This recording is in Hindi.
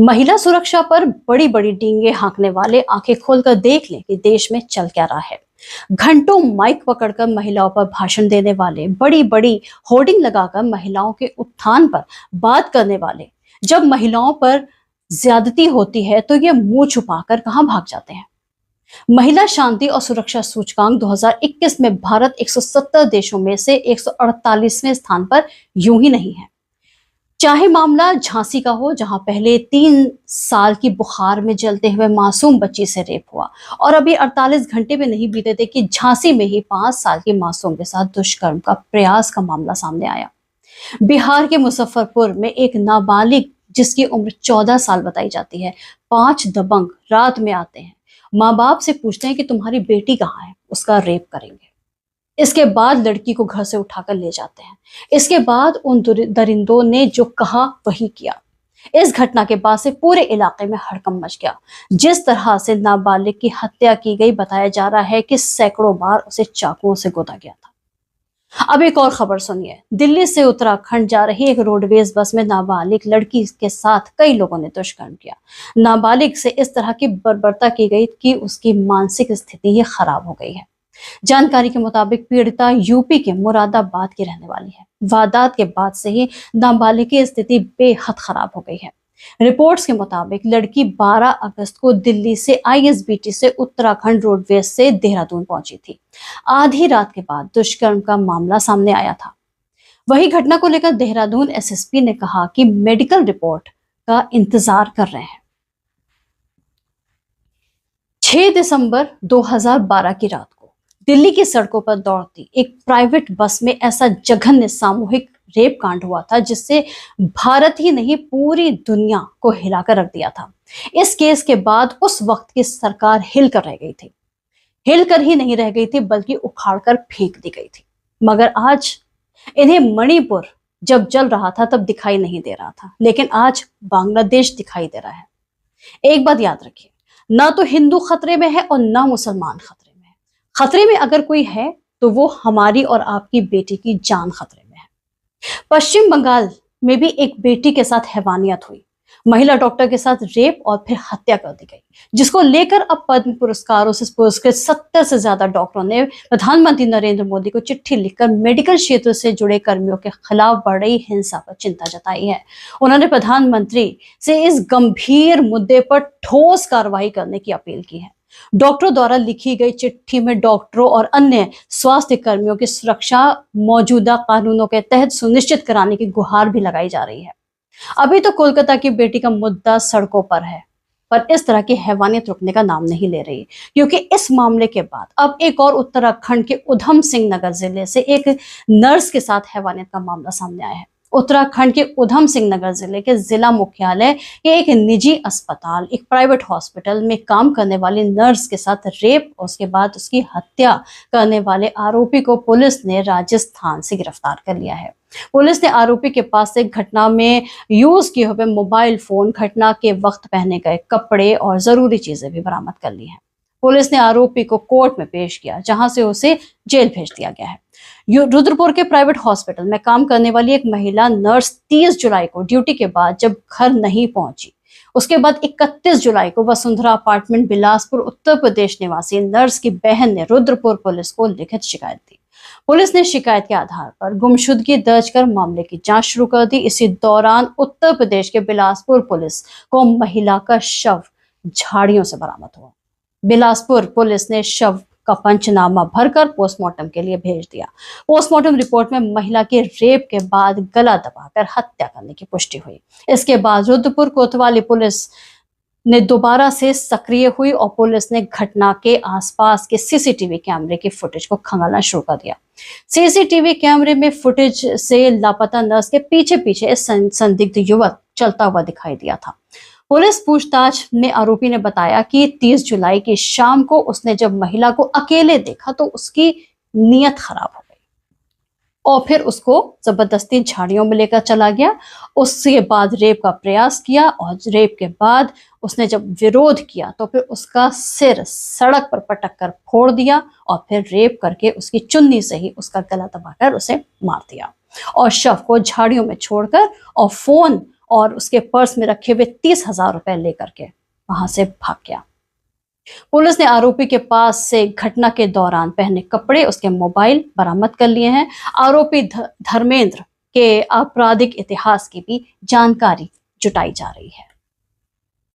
महिला सुरक्षा पर बड़ी बड़ी डींगे हाँकने वाले आंखें खोलकर देख लें कि देश में चल क्या रहा है। घंटों माइक पकड़कर महिलाओं पर भाषण देने वाले, बड़ी बड़ी होर्डिंग लगाकर महिलाओं के उत्थान पर बात करने वाले, जब महिलाओं पर ज्यादती होती है तो ये मुंह छुपाकर कहां भाग जाते हैं। महिला शांति और सुरक्षा सूचकांक 2021 में भारत 170 देशों में से 148वें स्थान पर यूं ही नहीं है। चाहे मामला झांसी का हो, जहां पहले 3 साल की बुखार में जलते हुए मासूम बच्ची से रेप हुआ और अभी 48 घंटे भी नहीं बीते थे कि झांसी में ही 5 साल की मासूम के साथ दुष्कर्म का प्रयास का मामला सामने आया। बिहार के मुजफ्फरपुर में एक नाबालिग जिसकी उम्र 14 साल बताई जाती है, 5 दबंग रात में आते हैं, माँ बाप से पूछते हैं कि तुम्हारी बेटी कहाँ है, उसका रेप करेंगे। इसके बाद लड़की को घर से उठाकर ले जाते हैं। इसके बाद उन दरिंदों ने जो कहा वही किया। इस घटना के बाद से पूरे इलाके में हड़कंप मच गया। जिस तरह से नाबालिग की हत्या की गई, बताया जा रहा है कि सैकड़ों बार उसे चाकुओं से गोदा गया था। अब एक और खबर सुनिए। दिल्ली से उत्तराखंड जा रही एक रोडवेज बस में नाबालिग लड़की के साथ कई लोगों ने दुष्कर्म किया। नाबालिग से इस तरह की बर्बरता की गई कि उसकी मानसिक स्थिति ही खराब हो गई है। जानकारी के मुताबिक पीड़िता यूपी के मुरादाबाद की रहने वाली है। वारदात के बाद से ही नाबालिग की स्थिति बेहद खराब हो गई है। रिपोर्ट्स के मुताबिक लड़की 12 अगस्त को दिल्ली से आईएसबीटी से उत्तराखंड रोडवेज से देहरादून पहुंची थी। आधी रात के बाद दुष्कर्म का मामला सामने आया था। वही घटना को लेकर देहरादून एसएसपी ने कहा कि मेडिकल रिपोर्ट का इंतजार कर रहे हैं। 6 दिसंबर 2012 की रात को दिल्ली की सड़कों पर दौड़ती एक प्राइवेट बस में ऐसा जघन्य सामूहिक रेप कांड हुआ था जिससे भारत ही नहीं पूरी दुनिया को हिलाकर रख दिया था। इस केस के बाद उस वक्त की सरकार हिलकर रह गई थी। हिलकर ही नहीं रह गई थी बल्कि उखाड़कर फेंक दी गई थी। मगर आज इन्हें मणिपुर जब जल रहा था तब दिखाई नहीं दे रहा था, लेकिन आज बांग्लादेश दिखाई दे रहा है। एक बात याद रखिए, ना तो हिंदू खतरे में है और ना मुसलमान खतरे में है। खतरे में अगर कोई है तो वो हमारी और आपकी बेटी की जान खतरे में है। पश्चिम बंगाल में भी एक बेटी के साथ हैवानियत हुई। महिला डॉक्टर के साथ रेप और फिर हत्या कर दी गई, जिसको लेकर अब पद्म पुरस्कारों से पुरस्कृत 70 से ज्यादा डॉक्टरों ने प्रधानमंत्री नरेंद्र मोदी को चिट्ठी लिखकर मेडिकल क्षेत्र से जुड़े कर्मियों के खिलाफ बढ़ रही हिंसा पर चिंता जताई है। उन्होंने प्रधानमंत्री से इस गंभीर मुद्दे पर ठोस कार्रवाई करने की अपील की है। डॉक्टरों द्वारा लिखी गई चिट्ठी में डॉक्टरों और अन्य स्वास्थ्य कर्मियों की सुरक्षा मौजूदा कानूनों के तहत सुनिश्चित कराने की गुहार भी लगाई जा रही है। अभी तो कोलकाता की बेटी का मुद्दा सड़कों पर है, पर इस तरह की हैवानियत रुकने का नाम नहीं ले रही, क्योंकि इस मामले के बाद अब एक और उत्तराखंड के उधम सिंह नगर जिले से एक नर्स के साथ हैवानियत का मामला सामने आया है। उत्तराखंड के उधम सिंह नगर जिले के जिला मुख्यालय के एक निजी अस्पताल, एक प्राइवेट हॉस्पिटल में काम करने वाली नर्स के साथ रेप और उसके बाद उसकी हत्या करने वाले आरोपी को पुलिस ने राजस्थान से गिरफ्तार कर लिया है। पुलिस ने आरोपी के पास से घटना में यूज किए हुए मोबाइल फोन, घटना के वक्त पहने गए कपड़े और जरूरी चीजें भी बरामद कर ली हैं। पुलिस ने आरोपी को कोर्ट में पेश किया, जहां से उसे जेल भेज दिया गया है। रुद्रपुर के प्राइवेट हॉस्पिटल में काम करने वाली एक महिला नर्स 30 जुलाई को ड्यूटी के बाद जब घर नहीं पहुंची, उसके बाद 31 जुलाई को वसुंधरा अपार्टमेंट बिलासपुर उत्तर प्रदेश निवासी नर्स की बहन ने रुद्रपुर पुलिस को लिखित शिकायत दी। पुलिस ने शिकायत के आधार पर गुमशुदगी दर्ज कर मामले की जांच शुरू कर दी। इसी दौरान उत्तर प्रदेश के बिलासपुर पुलिस को महिला का शव झाड़ियों से बरामद हुआ। बिलासपुर पुलिस ने शव का पंचनामा भरकर पोस्टमार्टम के लिए भेज दिया। पोस्टमार्टम रिपोर्ट में महिला के रेप के बाद गला दबाकर हत्या करने की पुष्टि हुई। इसके बाद रुद्रपुर कोतवाली पुलिस ने दोबारा से सक्रिय हुई और पुलिस ने घटना के आसपास के सीसीटीवी कैमरे की फुटेज को खंगालना शुरू कर दिया। सीसीटीवी कैमरे में फुटेज से लापता नर्स के पीछे पीछे संदिग्ध युवक चलता हुआ दिखाई दिया था। पुलिस पूछताछ में आरोपी ने बताया कि 30 जुलाई की शाम को उसने जब महिला को अकेले देखा तो उसकी नीयत खराब हो गई और फिर उसको जबरदस्ती झाड़ियों में लेकर चला गया। उसके बाद रेप का प्रयास किया और रेप के बाद उसने जब विरोध किया तो फिर उसका सिर सड़क पर पटक कर फोड़ दिया और फिर रेप करके उसकी चुन्नी से ही उसका गला दबाकर उसे मार दिया और शव को झाड़ियों में छोड़कर और फोन और उसके पर्स में रखे हुए 30,000 रुपए लेकर के वहां से भाग गया। पुलिस ने आरोपी के पास से घटना के दौरान पहने कपड़े, उसके मोबाइल बरामद कर लिए हैं। आरोपी धर्मेंद्र के आपराधिक इतिहास की भी जानकारी जुटाई जा रही है।